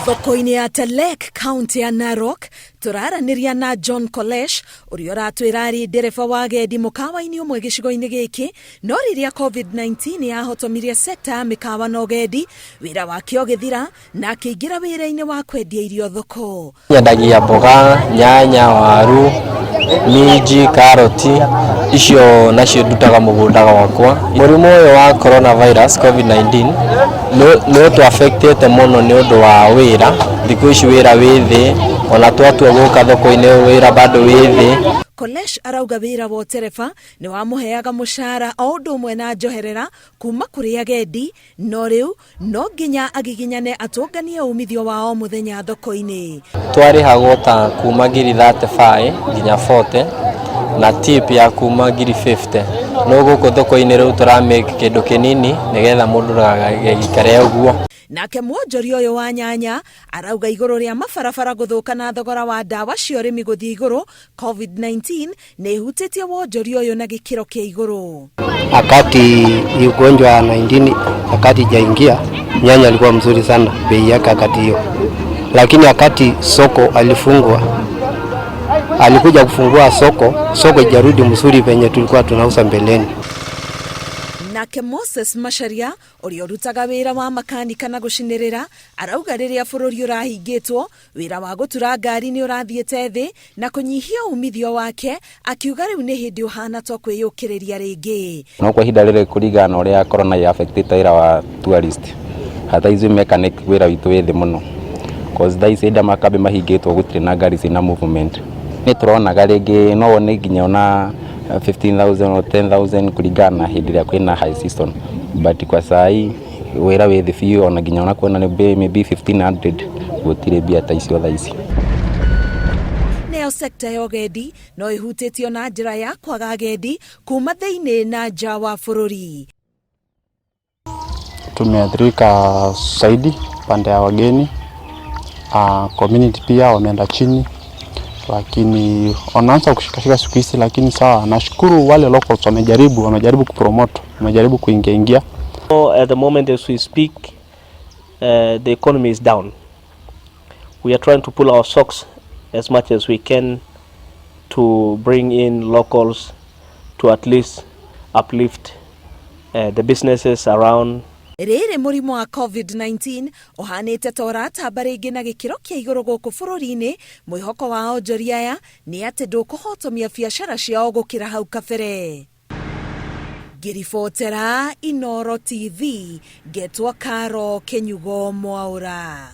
Thoko-inĩ ya Telek, kaunti ya Narok, tũraranĩria na John Kolesh, ũrĩa ũratwĩra arĩ ndereba wa agendi mũkawa-inĩ ũmwe gĩcigo-inĩ gĩkĩ, no rĩrĩa COVID-19 yahotomirie sekta ya mĩkawa na ũgendi, wĩra wake ũgĩthira na akĩingĩra wĩra-inĩ wa kwendia irio thoko. Nyendagia mboga, nyanya, waru, minji, karoti, icio nacio ndutaga mũgũnda wakwa. Mũrimũ ũyũ wa coronavirus COVID-19 nĩ ũtũ-affectĩte mũno nĩ ũndũ wa wĩra. Thikũ ici wĩra wĩ thĩ, ona twatua gũka thoko-inĩ wĩra bado wĩ thĩ. Kolesh arauga wĩra wa ũtereba nĩ wamũheaga mũcara o ũndũ ũmwe na njoherera kuma kũrĩ agendi, no rĩu no nginya agiginyane atũnganie umithio wa o mũthenya thoko-inĩ. Twarĩhagwo ta kuma ngiri 35 nginya 40 na tip ya kuma ngiri 50. No gũkũ thoko-inĩ rĩu tũramake kĩndũ kĩnini nĩgetha mũndũ ndagagĩikare ũguo. Nake mwonjoria ũyũ wa nyanya arauga igũrũ rĩa mabarabara gũthũka na thogora wa ndawa cia ũrĩmi gũthiĩ igũrũ, COVID-19 nĩ ihutĩtie wonjoria ũyũ na gĩkĩro kĩa igũrũ. Wakati ugonjwa wa 19 wakati jaingia, nyanya ilikuwa mzuri sana bei yake wakati hiyo, lakini wakati soko alifungwa, alikuja kufungua soko ijarudi mzuri venye tulikuwa tunauza mbeleni. Nake Moses Masharia ũrĩa ũrutaga wĩra wa makanika na gũcinĩrĩra arauga rĩrĩa bũrũri ũrahingĩtwo, wĩra wa gũtura ngari nĩ ũrathiĩte thĩ na kũnyihia umithio wake, akiuga rĩu nĩ hĩndĩ ũhana to kwĩyũkĩrĩria rĩngĩ. No kwa ihinda rĩrĩ kũringana na ũrĩa corona ya-affectĩte wĩra wa tourist, hata izi mechanic wĩra witũ wĩ thĩ mũno, cause thaa ici makambi mahingĩtwo gũtirĩ na ngari ciĩna movement. Nĩ tũronaga rĩngĩ no wone nginya ona 15,000 or 10,000 kulingana na hĩndĩ ĩrĩa kwĩna high season, but kwa sai wĩra wĩ thĩ biũ, ona nginya ona kuona maybe 1,500 gũtirĩ mbia ta icio thaa ici. Nayo sekta ya ũgendi no ĩhutĩtio na njĩra ya kwaga agendi kuma thĩinĩ na nja wa bũrũri. Tumeathirika zaidi pande ya wageni, community pia wameenda chini, lakini wanaanza kushikashika siku hizi, lakini sawa, nashukuru wale locals wamejaribu kupromote, wamejaribu kuingia. At the moment as we speak, the economy is down. We are trying to pull our socks as much as we can to bring in locals to at least uplift the businesses around. Rĩrĩ mũrimũ wa COVID-19 ũhanĩte ta ũratamba rĩngĩ na gĩkĩro kĩa igũrũ gũkũ bũrũri-inĩ, mwĩhoko wa onjoria aya nĩ atĩ ndũkũhotomia biacara ciao gũkĩra hau kabere. Ngĩribotera Inooro TV, ngetwo Karo Kenyugo Mwaũra.